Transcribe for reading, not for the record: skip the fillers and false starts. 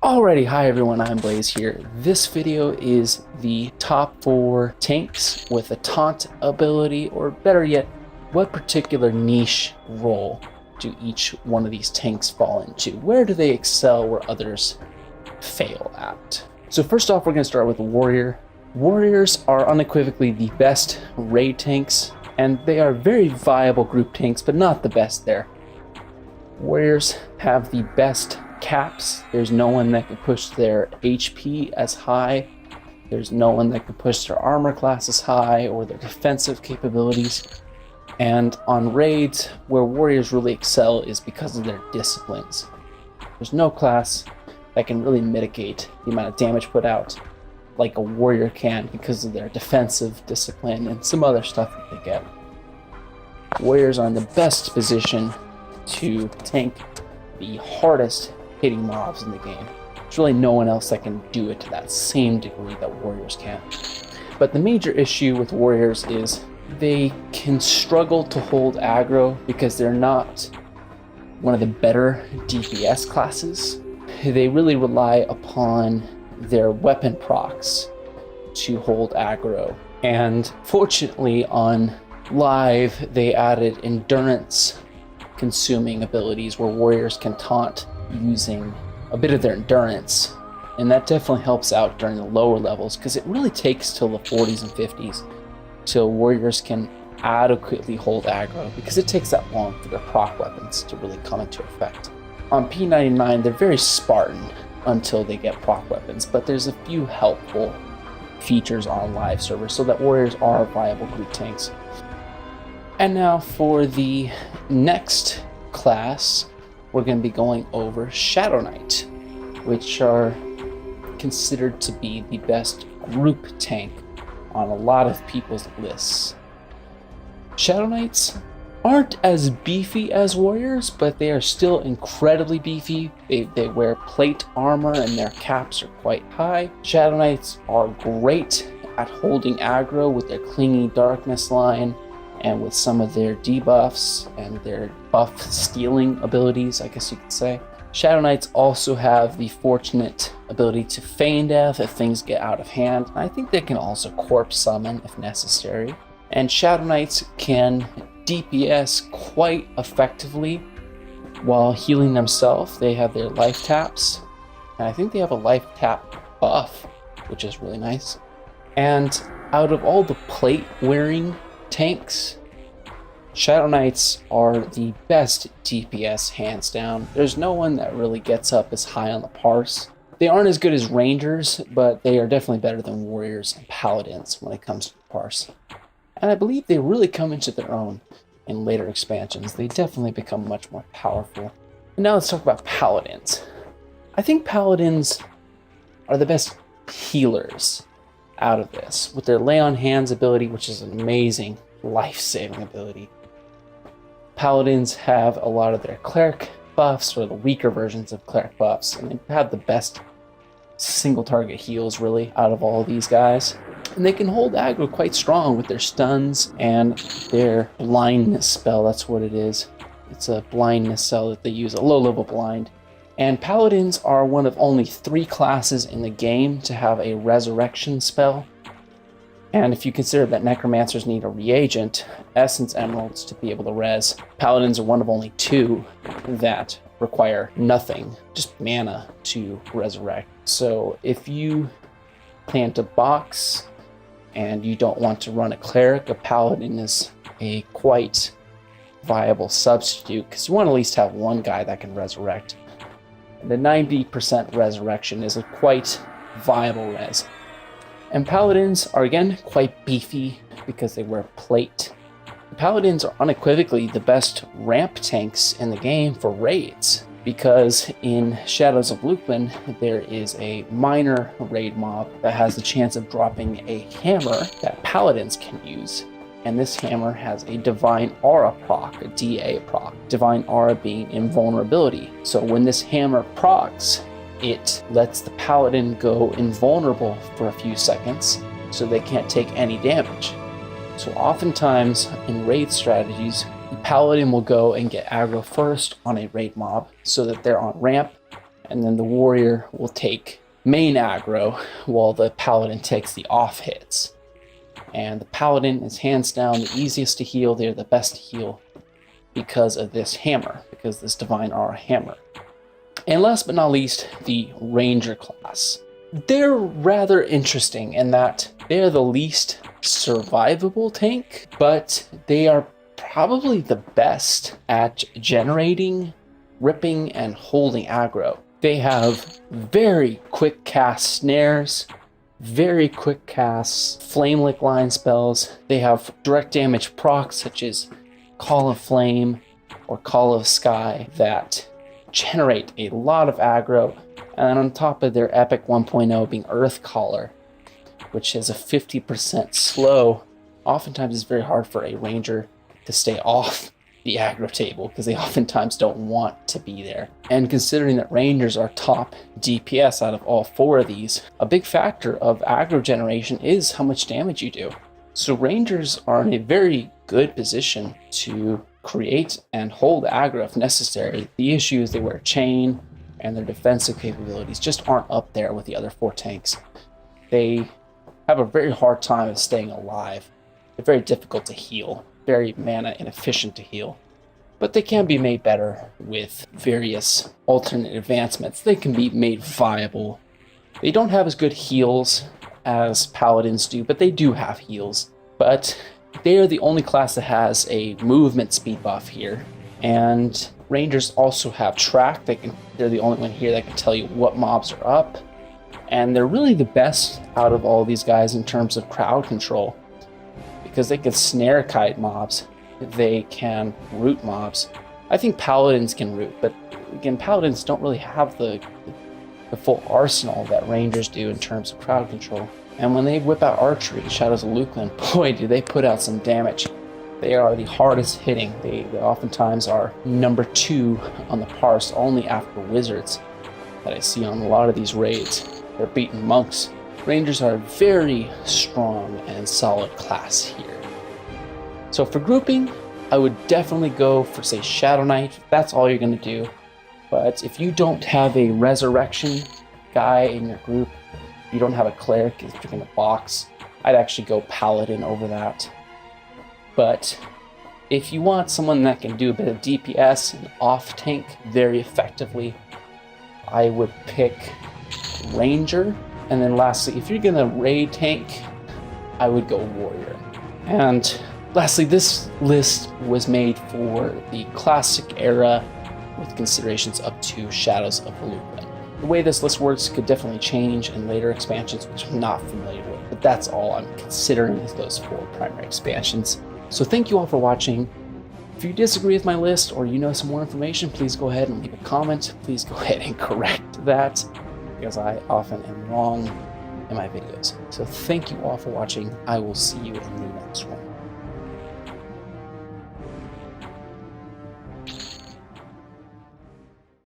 Alrighty, hi everyone, I'm Blaze here. This video is the top 4 tanks with a taunt ability, or better yet, what particular niche role do each one of these tanks fall into? Where do they excel where others fail at? So first off, we're going to start with Warrior. Warriors are unequivocally the best raid tanks, and they are very viable group tanks, but not the best there. Warriors have the best caps. There's no one that can push their HP as high. There's no one that can push their armor class as high or their defensive capabilities. And on raids, where warriors really excel is because of their disciplines. There's no class that can really mitigate the amount of damage put out like a warrior can because of their defensive discipline and some other stuff that they get. Warriors are in the best position to tank the hardest hitting mobs in the game. There's really no one else that can do it to that same degree that warriors can. But the major issue with warriors is they can struggle to hold aggro because they're not one of the better DPS classes. They really rely upon their weapon procs to hold aggro. And fortunately on live they added endurance consuming abilities where warriors can taunt using a bit of their endurance, and that definitely helps out during the lower levels because it really takes till the 40s and 50s till warriors can adequately hold aggro because it takes that long for their proc weapons to really come into effect. On P99 they're very Spartan until they get proc weapons, but there's a few helpful features on live servers so that warriors are viable group tanks. And now for the next class, we're going to be going over Shadow Knight, which are considered to be the best group tank on a lot of people's lists. Shadow Knights aren't as beefy as warriors, but they are still incredibly beefy. They wear plate armor and their caps are quite high. Shadow Knights are great at holding aggro with their Clinging Darkness line, and with some of their debuffs and their buff stealing abilities, I guess you could say. Shadow Knights also have the fortunate ability to feign death if things get out of hand. I think they can also corpse summon if necessary. And Shadow Knights can DPS quite effectively while healing themselves. They have their life taps, and I think they have a life tap buff, which is really nice. And out of all the plate wearing tanks, Shadow Knights are the best DPS hands down. There's no one that really gets up as high on the parse. They aren't as good as Rangers, but they are definitely better than Warriors and Paladins when it comes to the parse. And I believe they really come into their own in later expansions. They definitely become much more powerful. And now let's talk about Paladins. I think Paladins are the best healers out of this, with their Lay on Hands ability, which is an amazing life-saving ability. Paladins have a lot of their cleric buffs, or the weaker versions of cleric buffs, and they have the best single target heals really out of all of these guys. And they can hold aggro quite strong with their stuns and their blindness spell. That's what it is. It's a blindness spell that they use, a low level blind. And Paladins are one of only 3 classes in the game to have a resurrection spell. And if you consider that necromancers need a reagent, essence emeralds, to be able to res, Paladins are one of only 2 that require nothing, just mana to resurrect. So if you plan to box and you don't want to run a cleric, a Paladin is a quite viable substitute because you want to at least have one guy that can resurrect. The 90% resurrection is a quite viable res. And Paladins are again quite beefy because they wear plate. The Paladins are unequivocally the best ramp tanks in the game for raids, because in Shadows of Lupin there is a minor raid mob that has the chance of dropping a hammer that Paladins can use. And this hammer has a Divine Aura proc, a DA proc. Divine Aura being invulnerability. So when this hammer procs, it lets the Paladin go invulnerable for a few seconds so they can't take any damage. So oftentimes in raid strategies, the Paladin will go and get aggro first on a raid mob so that they're on ramp and then the warrior will take main aggro while the paladin takes the off hits. And the paladin is hands down the easiest to heal. They're the best to heal because of this hammer, because this divine aura hammer. And last but not least, the ranger class. They're rather interesting in that they're the least survivable tank, but they are probably the best at generating, ripping, and holding aggro. They have very quick cast snares, very quick casts, flame lick line spells. They have direct damage procs such as Call of Flame or Call of Sky that generate a lot of aggro. And on top of their epic 1.0 being Earth Caller, which is a 50% slow, oftentimes it's very hard for a ranger to stay off the aggro table because they oftentimes don't want to be there. And considering that rangers are top DPS out of all four of these, a big factor of aggro generation is how much damage you do. So rangers are in a very good position to create and hold aggro if necessary. The issue is they wear chain and their defensive capabilities just aren't up there with the other four tanks. They have a very hard time of staying alive. They're very difficult to heal, very mana inefficient to heal, but they can be made better with various alternate advancements. They can be made viable. They don't have as good heals as paladins do, but they do have heals. But they are the only class that has a movement speed buff here, and rangers also have track. They're the only one here that can tell you what mobs are up, and they're really the best out of all these guys in terms of crowd control, because they can snare kite mobs, they can root mobs. I think paladins can root, but again, paladins don't really have the full arsenal that rangers do in terms of crowd control. And when they whip out archery, Shadows of Lucan, boy, do they put out some damage. They are the hardest hitting. They oftentimes are number 2 on the parse, only after wizards that I see on a lot of these raids. They're beating monks. Rangers are a very strong and solid class here. So for grouping, I would definitely go for, say, Shadow Knight. That's all you're going to do. But if you don't have a resurrection guy in your group, you don't have a cleric if you're in a box, I'd actually go Paladin over that. But if you want someone that can do a bit of DPS and off tank very effectively, I would pick Ranger. And then lastly, if you're gonna raid tank, I would go Warrior. And lastly, this list was made for the classic era with considerations up to Shadows of Lucan. The way this list works could definitely change in later expansions, which I'm not familiar with, but that's all I'm considering is those 4 primary expansions. So thank you all for watching. If you disagree with my list or you know some more information, please go ahead and leave a comment. Please go ahead and correct that, because I often am wrong in my videos. So thank you all for watching. I will see you in the next one.